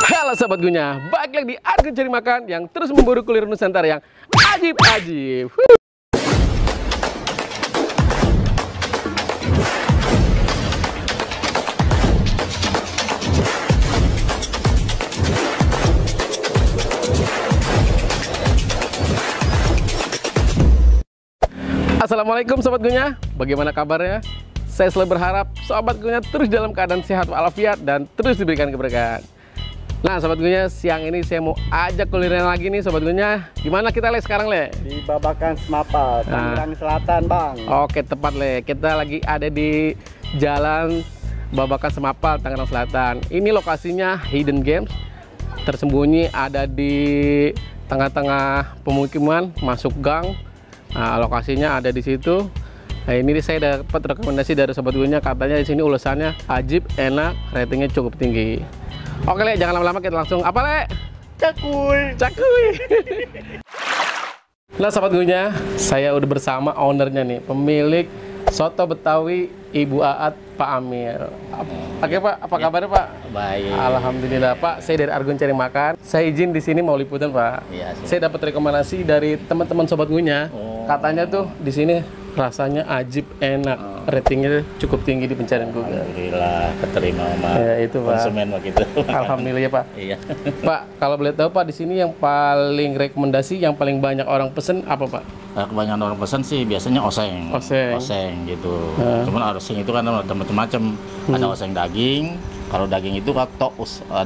Halo Sobat Gunya, balik lagi di Argun Cari Makan yang terus memburu kuliner Nusantara yang ajib-ajib. Assalamualaikum Sobat Gunya, bagaimana kabarnya? Saya selalu berharap Sobat Gunya terus dalam keadaan sehat walafiat dan terus diberikan keberkahan. Nah Sobat Gunya, siang ini saya mau ajak kuliner lagi nih Sobat Gunya. Gimana kita Le sekarang Le? Di Babakan Semapal, Tangerang Selatan Bang. Oke tepat Le, kita lagi ada di Jalan Babakan Semapal, Tangerang Selatan. Ini lokasinya hidden gems, tersembunyi ada di tengah-tengah pemukiman, masuk gang. Nah, lokasinya ada di situ. Nah, ini saya dapat rekomendasi dari Sobat Gunya, katanya di sini ulasannya ajib, enak, ratingnya cukup tinggi. Oke Le, jangan lama-lama, kita langsung apa Le? Cakuy. Cakuy. Nah Sobat Gunya, saya udah bersama ownernya nih, pemilik soto Betawi Ibu Aat, Pak Amil. Oke Pak, apa kabarnya Pak? Baik. Alhamdulillah Pak, saya dari Argun Cari Makan. Saya izin di sini mau liputan Pak. Iya, saya dapat rekomendasi dari teman-teman Sobat Gunya. Katanya tuh di sini rasanya ajib, enak, ratingnya cukup tinggi di pencarian Google. Alhamdulillah, keterima sama Ya itu Pak. konsumen begitu. Alhamdulillah ya Pak. Iya. Pak, kalau boleh tahu Pak, di sini yang paling rekomendasi, yang paling banyak orang pesen apa Pak? Kebanyakan orang pesan sih biasanya oseng. Oseng. Gitu. Cuman oseng itu kan ada macam-macam. Ada oseng daging. Kalau daging itu kan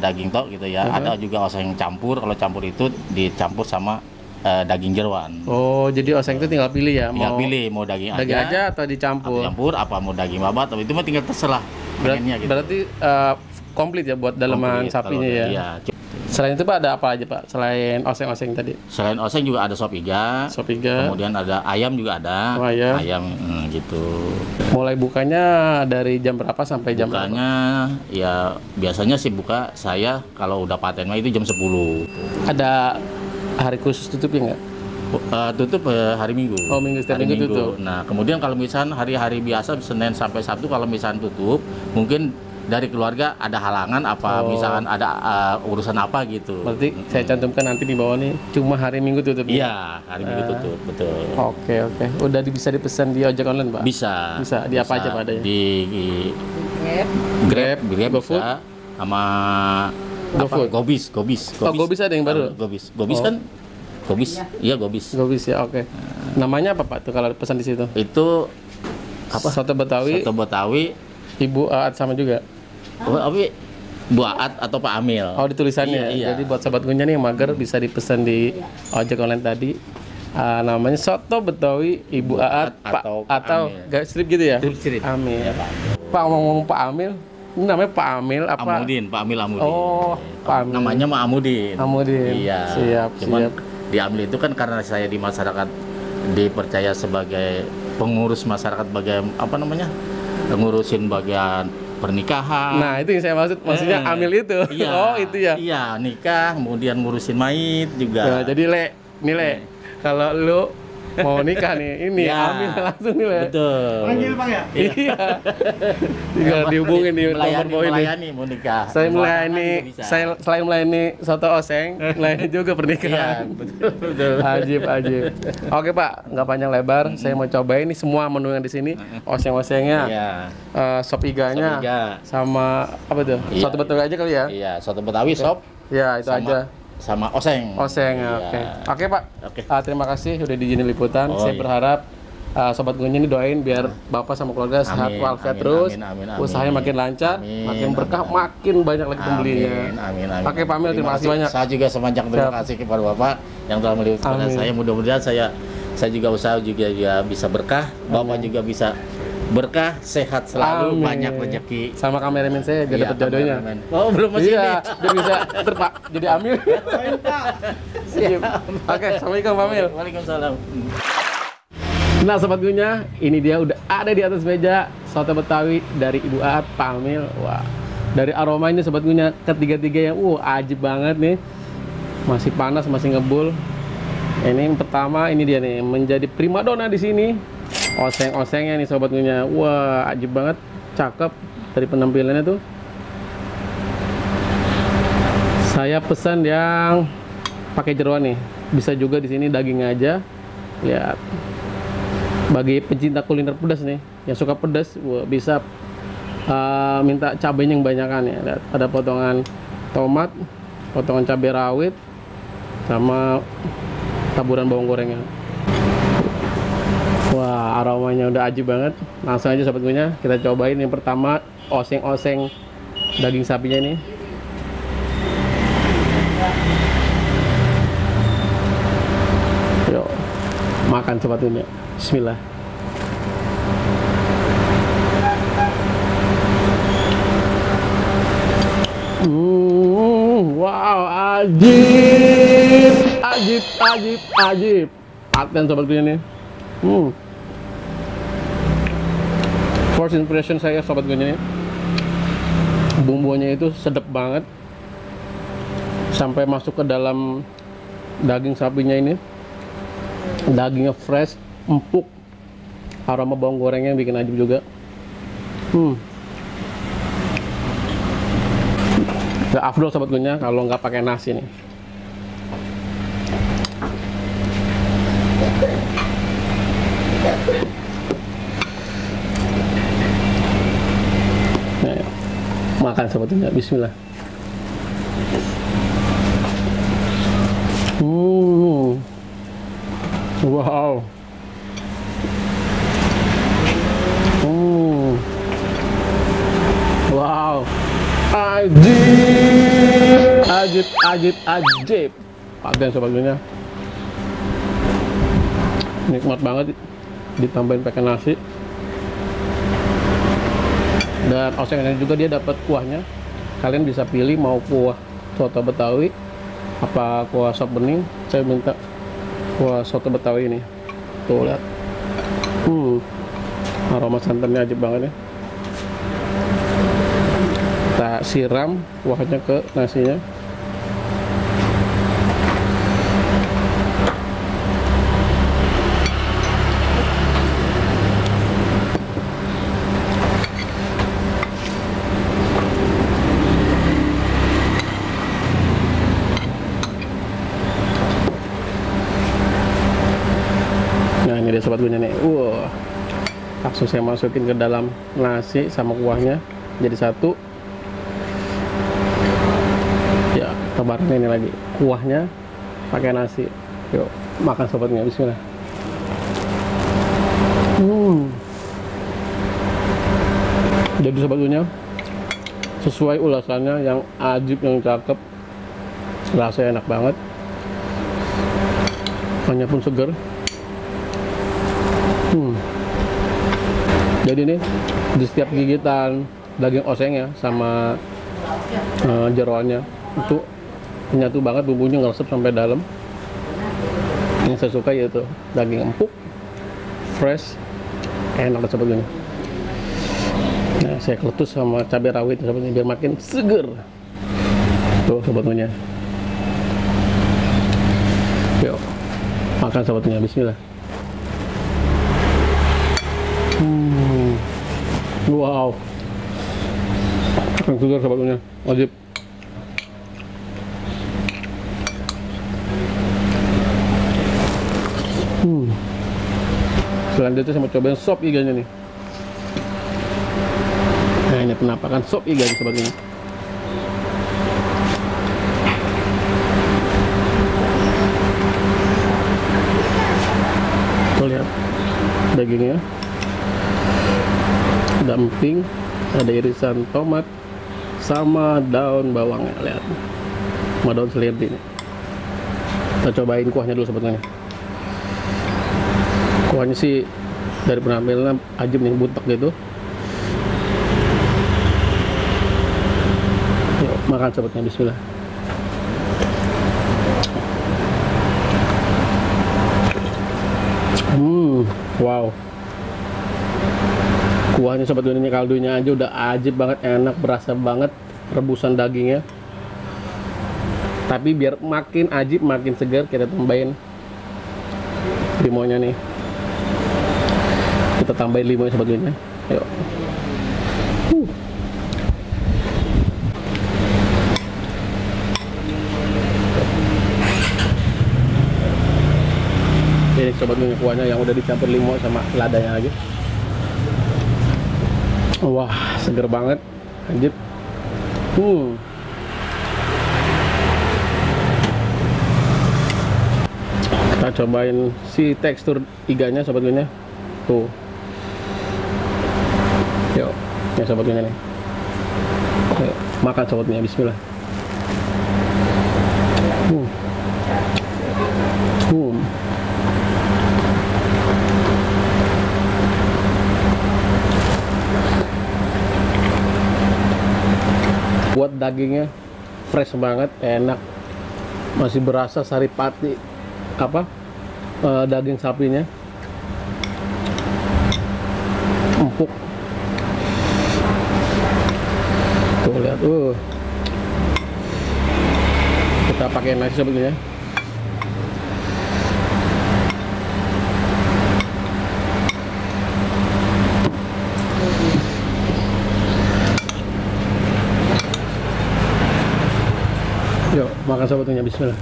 daging tok gitu ya. Ada juga oseng campur. Kalau campur itu dicampur sama daging jeroan. Oh, jadi oseng itu tinggal pilih ya? Tinggal pilih mau daging aja atau dicampur? Campur apa mau daging babat, itu mah tinggal terserah. Gitu. Berarti komplit ya buat dalaman sapinya ya? Iya. Selain itu Pak, ada apa aja Pak? Selain oseng-oseng tadi? Selain oseng juga ada sop iga. Kemudian ada ayam juga ada. Oh, ayam. Ayam gitu. Mulai bukanya dari jam berapa sampai jam berapa? Bukanya ya biasanya sih buka saya kalau udah paten mah itu jam 10. Ada hari khusus tutupnya nggak? Tutup hari Minggu. Oh, setiap minggu tutup. Nah, kemudian kalau misalnya hari-hari biasa Senin sampai Sabtu kalau misalnya tutup, mungkin dari keluarga ada halangan apa misalkan ada urusan apa gitu. Berarti saya cantumkan nanti di bawah nih, cuma hari Minggu tutup. Iya, hari Minggu tutup, betul. Oke. Udah bisa dipesan di ojek online Pak? Bisa. Di apa aja Pak adanya? Di Grab GoFood, bisa, sama GoFood. Gobis. Oh, Gobis ada yang baru? Gobis kan? Gobis. Iya, Gobis. Gobis ya, oke. Namanya apa Pak tuh kalau pesan di situ? Itu apa? Soto Betawi. Soto Betawi. Ibu Aat sama juga. Tapi Bu Aat atau Pak Amil. Oh, di tulisannya. Iya. Jadi buat Sobat Gunya nih yang mager bisa dipesan di ojek online tadi. Namanya Soto Betawi Ibu Aat atau gak strip gitu ya? Strip. Amil. Ya, Pak. Pak, ngomong Pak Amil, ini namanya Pak Amil apa? Pak Amil Amudin. Oh, Pak Amil. Namanya mah Amudin. Iya. Siap. Di Amil itu kan karena saya di masyarakat dipercaya sebagai pengurus masyarakat bagian apa namanya? Ngurusin bagian pernikahan. Nah, itu yang saya maksudnya Amil itu. Iya, oh, itu ya. Iya, nikah, kemudian ngurusin mayit juga. Nah, jadi Le, kalau lu mau nikah nih, ini ya, Amil langsung nih Le. Betul. Panggil Bang ya? Iya. Tinggal dihubungin di nomor bawah ini. Melayani mau nikah. Selain melayani soto oseng, melayani juga pernikahan. Iya, betul. Ajib. Oke Pak, nggak panjang lebar, saya mau cobain nih semua menu yang di sini, oseng-osengnya, sop iganya, sama apa tuh? Iya, soto Betawi aja kali ya? Iya, soto Betawi sop. Ya, itu aja. Sama oseng. Oke Pak. Oke. Terima kasih udah diizinin liputan. Saya berharap Sobat Gunya ini doain biar Bapak sama keluarga sehat walafiat terus. Amin. Usahanya makin lancar, makin berkah, makin banyak lagi pembelinya. Amin. Oke Pak Amil, terima kasih banyak. Saya juga sebanyak terima kasih kepada Bapak yang telah melihat kepada saya. Mudah-mudahan saya juga usaha juga bisa berkah, Bapak juga bisa berkah, sehat selalu, banyak rezeki. Sama kameramen saya biar dapat jodohnya. Oh, belum masih iya, biar bisa Pak jadi Amil. Siap. Oke, assalamualaikum Pak Amil. Waalaikumsalam. Nah Sobat Gunya, ini dia udah ada di atas meja soto Betawi dari Ibu Aat, Pak Amil. Wah, dari aroma ini Sobat Gunya ketiga-tiga yang ajib banget nih. Masih panas, masih ngebul. Ini yang pertama, ini dia nih, menjadi primadona di sini. oseng-osengnya nih sobat ngunyah. Wah, ajib banget, cakep dari penampilannya tuh. Saya pesan yang pakai jeroan nih. Bisa juga di sini daging aja. Lihat. Bagi pecinta kuliner pedas nih, yang suka pedas, wah, bisa minta cabenya yang banyakan ya. Lihat, ada potongan tomat, potongan cabai rawit, sama taburan bawang gorengnya. Wah, aromanya udah ajib banget. Langsung aja sobat ngunyah, kita cobain yang pertama oseng-oseng daging sapinya ini. Yuk, makan sobat ngunyah. Bismillah. Wow, ajib, ajib, ajib, ajib. Paten sobat ngunyah nih. First impression saya sobat ngunyah, bumbunya itu sedap banget sampai masuk ke dalam daging sapinya ini. Dagingnya fresh, empuk, aroma bawang gorengnya yang bikin ajib juga. Gak afdol sobat ngunyah kalau nggak pakai nasi nih. Nah, makan sobat ngunyah, bismillah. Wow. Wow. Ajib, ajib, ajib, ajib. Paten sobat ngunyah. Nikmat banget, ditambahin pakai nasi. Dan osengnya juga dia dapat kuahnya. Kalian bisa pilih mau kuah soto Betawi apa kuah sop bening. Saya minta kuah soto Betawi ini. Tuh lihat. Aroma santannya ajib banget ya. Kita siram kuahnya ke nasinya. Nah, ini dia sobat ngunyah nih. Langsung saya masukin ke dalam nasi sama kuahnya jadi satu. Ya, tebaran ini lagi kuahnya pakai nasi. Yuk, makan sobatnya, bismillah. Jadi sobat ngunyah, sesuai ulasannya yang ajib, yang cakep, rasanya enak banget, kuahnya pun seger. Jadi nih di setiap gigitan daging osengnya sama jeroannya itu menyatu banget, bumbunya ngeresep sampai dalam. Yang saya suka yaitu daging empuk, fresh, enak sobat. Nah, saya keletus sama cabai rawit sobatnya biar makin seger. Tuh sobatnya. Yuk, makan sobatnya, bismillah. Wow, yang segar sobatnya, wajib. Selanjutnya saya mau cobain sop iganya nih. Nah, ini penampakan sop iga sobatnya. Tuh lihat dagingnya. Ada emping, ada irisan tomat, sama daun bawangnya, lihat, sama daun seledri nih. Kita cobain kuahnya dulu sebetulnya. Kuahnya sih dari penampilannya ajib nih, butek gitu. Yuk, makan sebetulnya, bismillah. Wow. Kuahnya sobat ini, kaldunya aja udah ajib banget, enak, berasa banget rebusan dagingnya. Tapi biar makin ajib, makin segar, kita tambahin primonya nih. Kita tambahin limun sebagainya. Ayo. Ini sobat gue kuahnya yang udah dicampur limun sama ladanya lagi. Wah, seger banget, anjir. Kita cobain si tekstur iganya sobat gue nya. Tuh. Yuk, ya sobat gue nih. Yuk, makan sobatnya, bismillah. Buat dagingnya fresh banget, enak, masih berasa saripati daging sapinya, empuk. Tuh lihat, kita pakai nasi sebetulnya. Yuk, makan sobatnya, bismillah.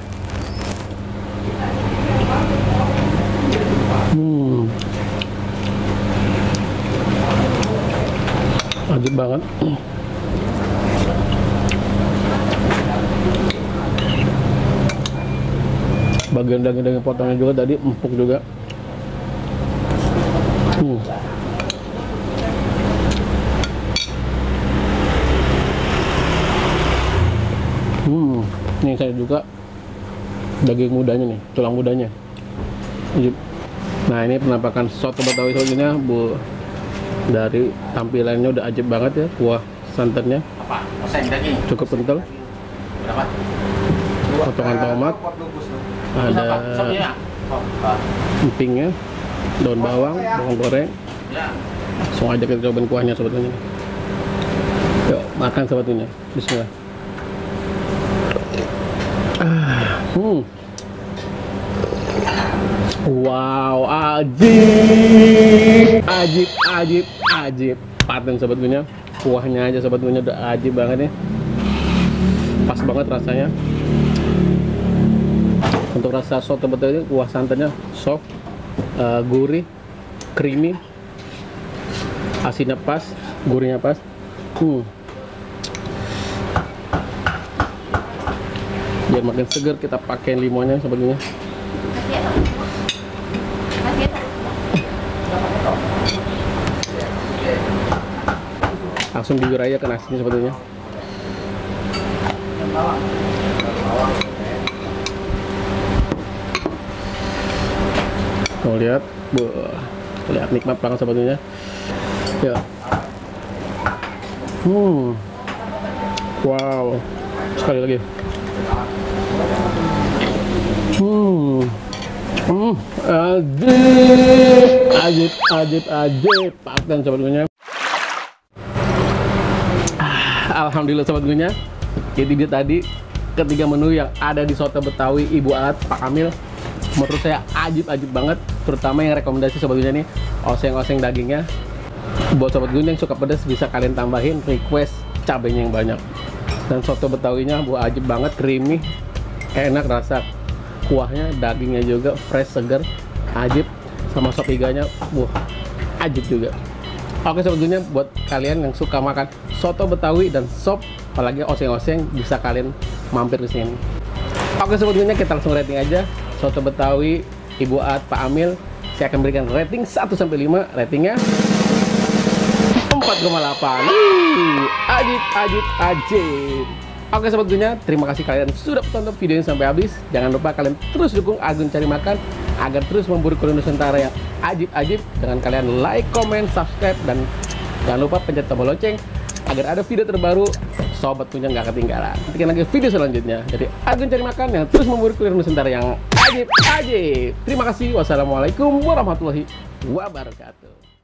Ajib banget. Bagian daging-daging potongnya juga tadi empuk juga. Ini saya juga daging mudanya nih, tulang mudanya. Nah, ini penampakan soto Betawi selanjutnya, Bu. Dari tampilannya udah ajib banget ya, kuah santannya. Apa? Oseng daging. Cukup kental. Berapa? Potongan tomat. Ada empingnya, daun bawang, bawang goreng. Ya. Langsung aja kita cobain kuahnya sebetulnya. Yuk, makan sebetulnya. Bismillah. Wow, ajib. Paten sebetulnya. Kuahnya aja sebetulnya udah ajib banget nih. Pas banget rasanya. Untuk rasa soto Betawi, kuah santannya soft, gurih, creamy, asinnya pas, gurihnya pas. Biar makin seger kita pakai limonnya sebetulnya. Langsung diguyur aja ke nasinya sebetulnya. Tuh lihat, lihat nikmat banget sebetulnya. Ya. Wow. Sekali lagi. Ajib. Paten sebetulnya. Alhamdulillah sobat gunya. Jadi dia tadi ketiga menu yang ada di soto Betawi Ibu Aat Pak Amil. Menurut saya ajib banget, terutama yang rekomendasi sobat gunya nih, oseng-oseng dagingnya. Buat sobat gunya yang suka pedas bisa kalian tambahin request cabenya yang banyak. Dan soto Betawinya ajib banget, creamy, enak rasa kuahnya, dagingnya juga fresh, segar, ajib, sama sop iganya, ajib juga. Oke sobat gunya, buat kalian yang suka makan soto Betawi dan sop, apalagi oseng-oseng, bisa kalian mampir ke sini. Oke sobat gunya, kita langsung rating aja. Soto Betawi Ibu Aat Pak Amil, saya akan berikan rating 1 sampai 5. Ratingnya 4,8. Ajib. Oke sobat gunya, terima kasih kalian sudah tonton videonya sampai habis. Jangan lupa kalian terus dukung Agun Cari Makan agar terus memburu kuliner Nusantara yang ajib. Dengan kalian like, comment, subscribe, dan jangan lupa pencet tombol lonceng agar ada video terbaru sobat punya nggak ketinggalan. Nantikan lagi video selanjutnya dari Agun Cari Makan yang terus memburu kuliner Nusantara yang ajib. Terima kasih. Wassalamualaikum warahmatullahi wabarakatuh.